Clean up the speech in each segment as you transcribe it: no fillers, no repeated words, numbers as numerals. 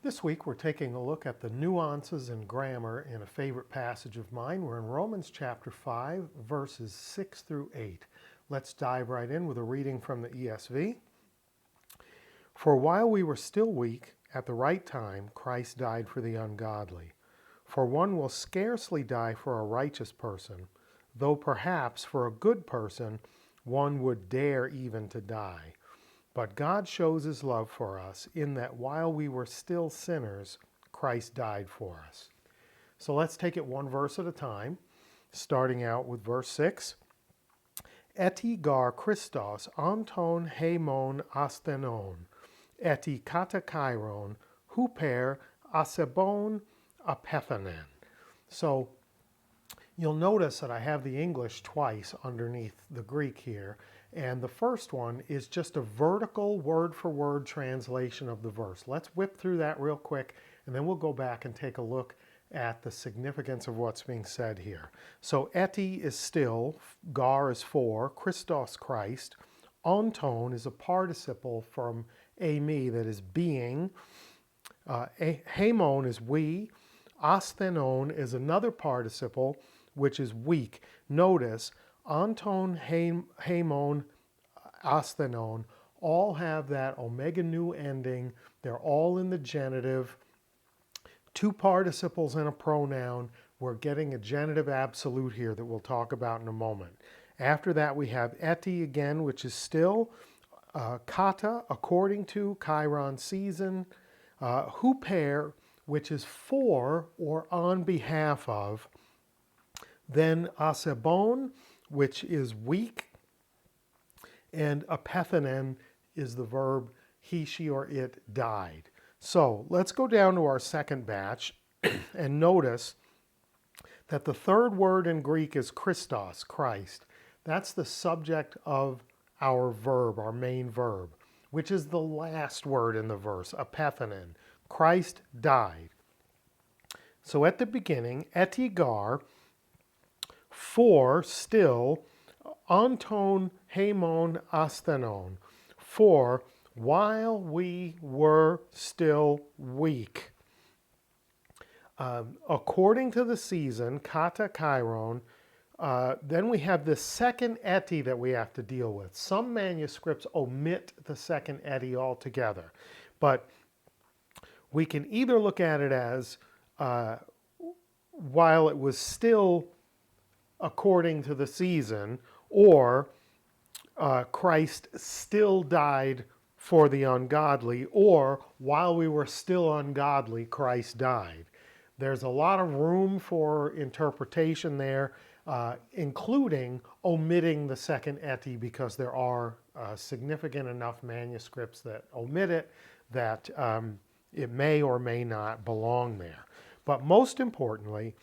This week we're taking a look at the nuances in grammar in a favorite passage of mine. We're in Romans chapter 5, verses 6 through 8. Let's dive right in with a reading from the ESV. For while we were still weak, at the right time, Christ died for the ungodly. For one will scarcely die for a righteous person, though perhaps for a good person one would dare even to die. But God shows his love for us in that while we were still sinners, Christ died for us. So let's take it one verse at a time, starting out with verse 6. Eti gar Christos anton haimon astenon, eti katakairon huper asebon apethanen. So you'll notice that I have the English twice underneath the Greek here. And the first one is just a vertical word-for-word translation of the verse. Let's whip through that real quick, and then we'll go back and take a look at the significance of what's being said here. So eti is still, gar is for, Christos Christ. Onton is a participle from eimi, that is being. Haimon is we. Asthenon is another participle, which is weak. Notice, Anton, haimon, asthenon, all have that omega nu ending. They're all in the genitive. Two participles and a pronoun. We're getting a genitive absolute here that we'll talk about in a moment. After that, we have eti again, which is still. Kata, according to, chiron, season. Huper, which is for or on behalf of. Then asebon, which is weak, and apethanen is the verb he, she, or it died. So let's go down to our second batch and notice that the third word in Greek is Christos, Christ. That's the subject of our verb, our main verb, which is the last word in the verse, apethanen. Christ died. So at the beginning, etigar, for, still, anton, haimon, asthenon, for while we were still weak. According to the season, kata chiron, then we have the second eti that we have to deal with. Some manuscripts omit the second eti altogether, but we can either look at it as while it was still according to the season, or Christ still died for the ungodly, or while we were still ungodly, Christ died. There's a lot of room for interpretation there, including omitting the second eti, because there are significant enough manuscripts that omit it that it may or may not belong there. But most importantly,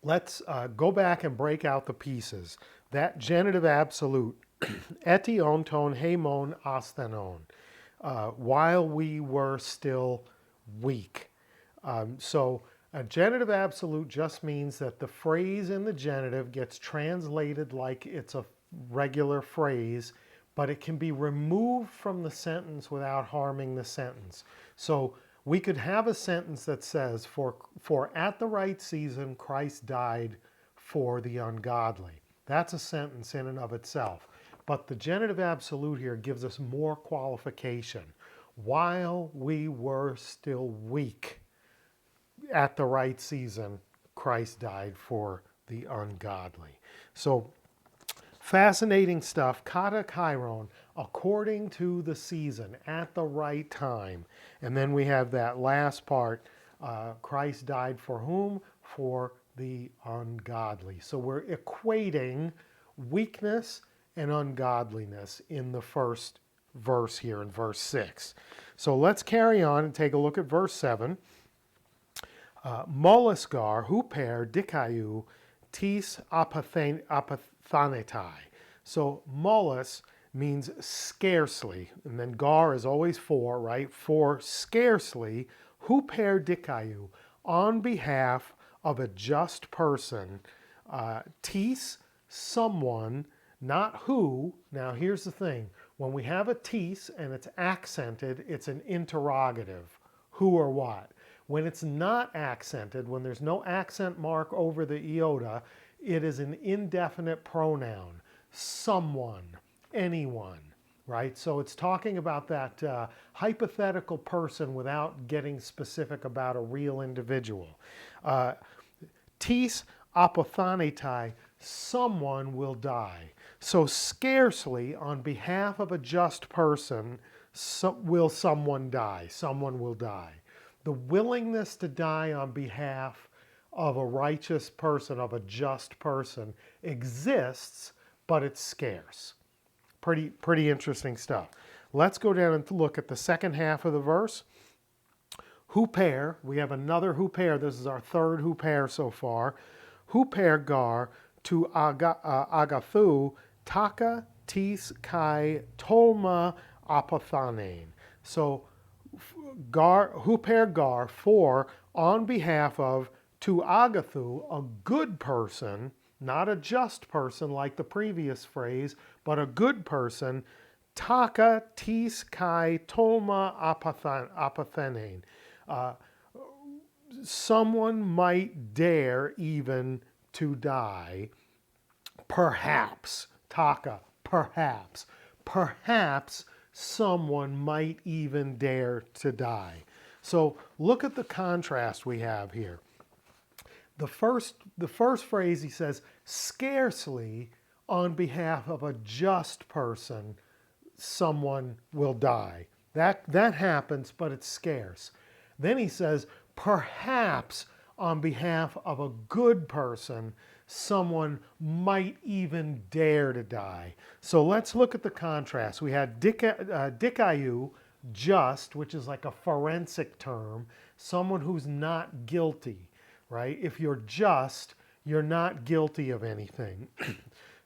let's go back and break out the pieces. That genitive absolute, eti, onton, haimon, asthenon, while we were still weak. So a genitive absolute just means that the phrase in the genitive gets translated like it's a regular phrase, but it can be removed from the sentence without harming the sentence. So we could have a sentence that says, for at the right season, Christ died for the ungodly. That's a sentence in and of itself. But the genitive absolute here gives us more qualification. While we were still weak, at the right season, Christ died for the ungodly. So fascinating stuff. Kata chiron, according to the season, at the right time. And then we have that last part, Christ died for whom? For the ungodly. So we're equating weakness and ungodliness in the first verse here in verse 6. So let's carry on and take a look at verse 7. Mollusgar, huper, dikaiou, tis apathanetai. So molus means scarcely, and then gar is always for, right? For scarcely, huper dikaiou, on behalf of a just person. Tis, someone, not who. Now here's the thing. When we have a tis and it's accented, it's an interrogative. who or what. When it's not accented, when there's no accent mark over the iota, it is an indefinite pronoun. Someone, anyone, right? So it's talking about that hypothetical person without getting specific about a real individual. Tis apothanatai, someone will die. So scarcely on behalf of a just person will someone die. Someone will die. The willingness to die on behalf of a righteous person, of a just person, exists, but it's scarce. Pretty interesting stuff. Let's go down and look at the second half of the verse. Huper, we have another huper. This is our third huper so far. Huper gar to agathu taka tis kai tolma apothanein. So huper gar, for, on behalf of, to agathu, a good person, not a just person like the previous phrase, but a good person, taka tis kai tolma apothanein. Someone might dare even to die, perhaps, taka, perhaps someone might even dare to die. So look at the contrast we have here. The first phrase, he says, scarcely on behalf of a just person, someone will die. That happens, but it's scarce. Then he says, perhaps on behalf of a good person, someone might even dare to die. So let's look at the contrast. We had dikaiou, just, which is like a forensic term, someone who's not guilty, right? If you're just, you're not guilty of anything.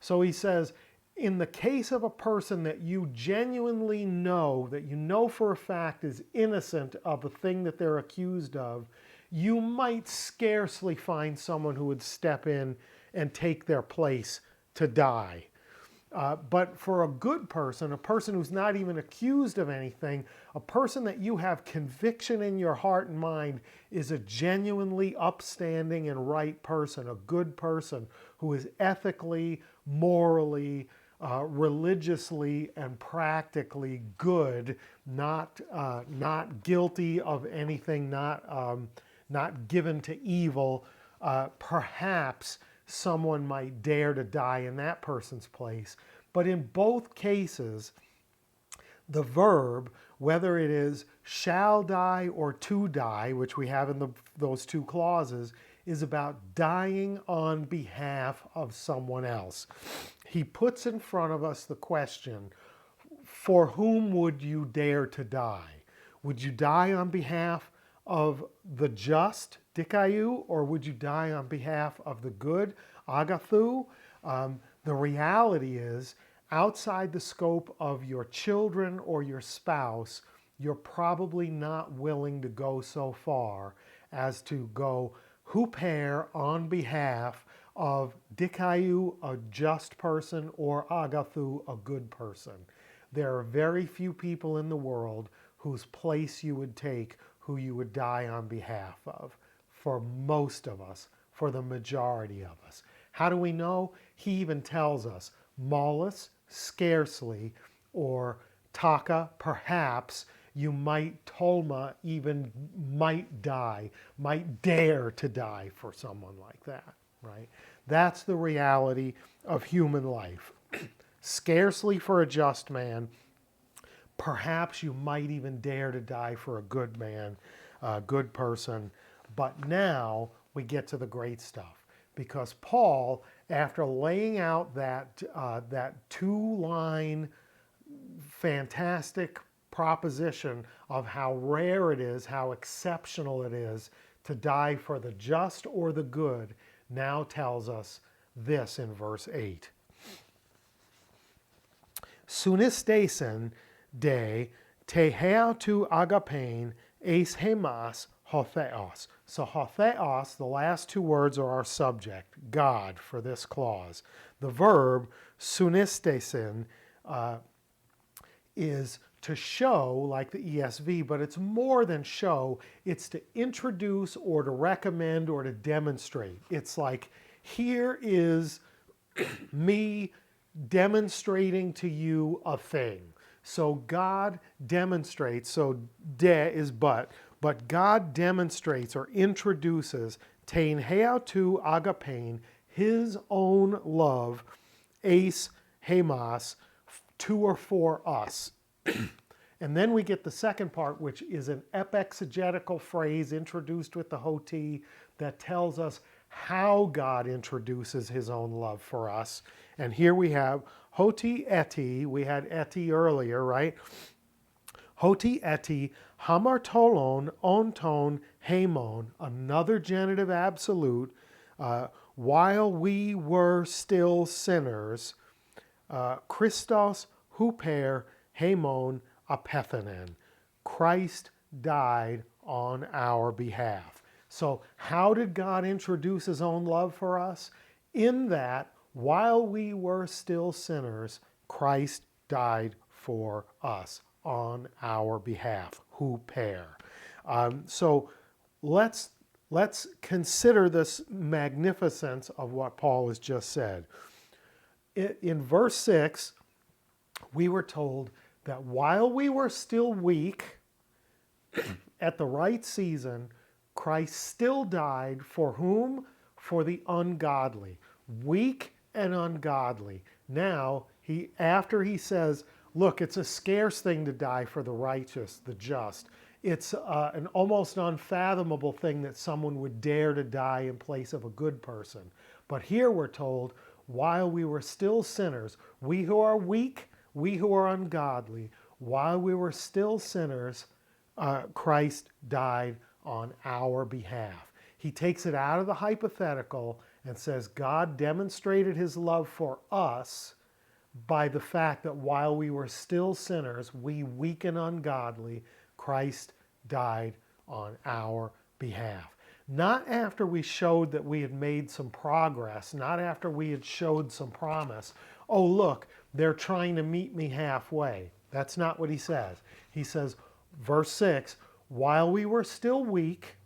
So he says, in the case of a person that you genuinely know, that you know for a fact is innocent of the thing that they're accused of, you might scarcely find someone who would step in and take their place to die. But for a good person, a person who's not even accused of anything, a person that you have conviction in your heart and mind is a genuinely upstanding and right person, a good person who is ethically, morally, religiously, and practically good, not guilty of anything, not given to evil. Perhaps someone might dare to die in that person's place. But in both cases, the verb, whether it is shall die or to die, which we have in those two clauses, is about dying on behalf of someone else. He puts in front of us the question, for whom would you dare to die? Would you die on behalf of the just, dikaiou, or would you die on behalf of the good, agathu? The reality is, outside the scope of your children or your spouse, you're probably not willing to go so far as to go huper on behalf of dikaiou, a just person, or agathu, a good person. There are very few people in the world whose place you would take, who you would die on behalf of. For most of us, for the majority of us. How do we know? He even tells us, mollis, scarcely, or taka, perhaps, you might, tolma, even might die, might dare to die for someone like that, right? That's the reality of human life. Scarcely for a just man, perhaps you might even dare to die for a good man, a good person. But now we get to the great stuff, because Paul, after laying out that two-line fantastic proposition of how rare it is, how exceptional it is to die for the just or the good, now tells us this in verse 8. Sunistesen de tehea tu agapein eis hemas hotheos. So hotheos, the last two words are our subject, God, for this clause. The verb sunistesen is to show, like the ESV, but it's more than show. It's to introduce or to recommend or to demonstrate. It's like, here is me demonstrating to you a thing. So God demonstrates, so de is but God demonstrates or introduces tein heautou agapein, his own love, eis hemas, to or for us. And then we get the second part, which is an epexegetical phrase introduced with the hoti that tells us how God introduces his own love for us. And here we have hoti eti, we had eti earlier, right? Hoti eti, hamartolon, onton, hemon, another genitive absolute, while we were still sinners, Christos huper hemon apethenen. Christ died on our behalf. So how did God introduce his own love for us? In that, while we were still sinners, Christ died for us on our behalf. Huper. So let's consider this magnificence of what Paul has just said. In verse 6, we were told that while we were still weak, at the right season, Christ still died for whom? For the ungodly. Weak and ungodly. Now, after he says, look, it's a scarce thing to die for the righteous, the just. It's an almost unfathomable thing that someone would dare to die in place of a good person. But here we're told, while we were still sinners, we who are weak, we who are ungodly, while we were still sinners, Christ died on our behalf. He takes it out of the hypothetical and says God demonstrated his love for us by the fact that while we were still sinners, we weak and ungodly, Christ died on our behalf. Not after we showed that we had made some progress, not after we had showed some promise. Oh, look, they're trying to meet me halfway. That's not what he says. He says, verse 6, while we were still weak,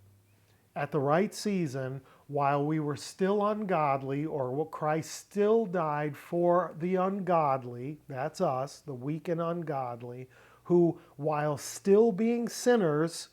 at the right season, while we were still ungodly, or Christ still died for the ungodly, that's us, the weak and ungodly, who, while still being sinners,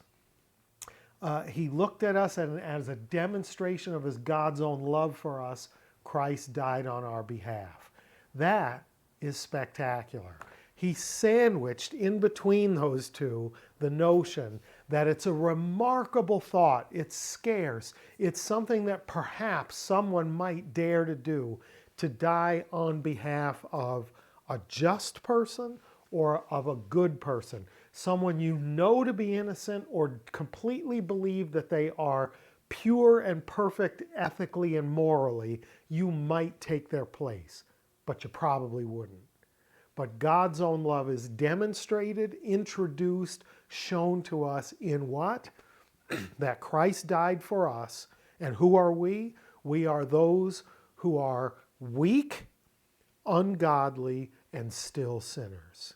he looked at us and as a demonstration of his God's own love for us, Christ died on our behalf. That is spectacular. He sandwiched in between those two the notion that it's a remarkable thought, it's scarce, it's something that perhaps someone might dare to do, to die on behalf of a just person or of a good person, someone you know to be innocent or completely believe that they are pure and perfect ethically and morally. You might take their place, but you probably wouldn't. But God's own love is demonstrated, introduced, shown to us in what? That Christ died for us. And who are we? We are those who are weak, ungodly, and still sinners.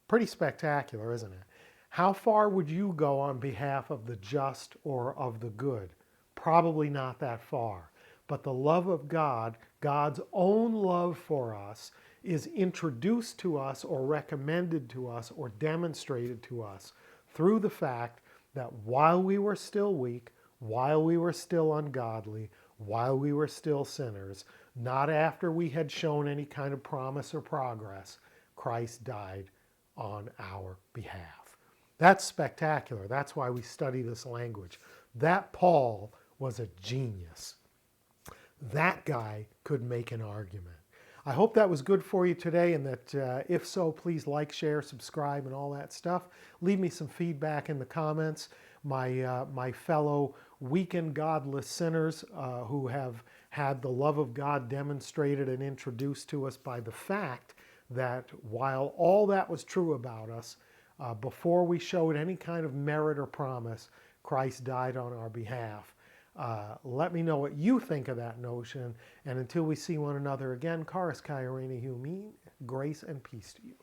Pretty spectacular, isn't it? How far would you go on behalf of the just or of the good? Probably not that far. But the love of God, God's own love for us, is introduced to us or recommended to us or demonstrated to us through the fact that while we were still weak, while we were still ungodly, while we were still sinners, not after we had shown any kind of promise or progress, Christ died on our behalf. That's spectacular. That's why we study this language. That Paul was a genius. That guy could make an argument. I hope that was good for you today, and that if so, please like, share, subscribe, and all that stuff. Leave me some feedback in the comments. My fellow weak and godless sinners who have had the love of God demonstrated and introduced to us by the fact that while all that was true about us, before we showed any kind of merit or promise, Christ died on our behalf. Let me know what you think of that notion. And until we see one another again, Charis Kai Irene Humin, grace and peace to you.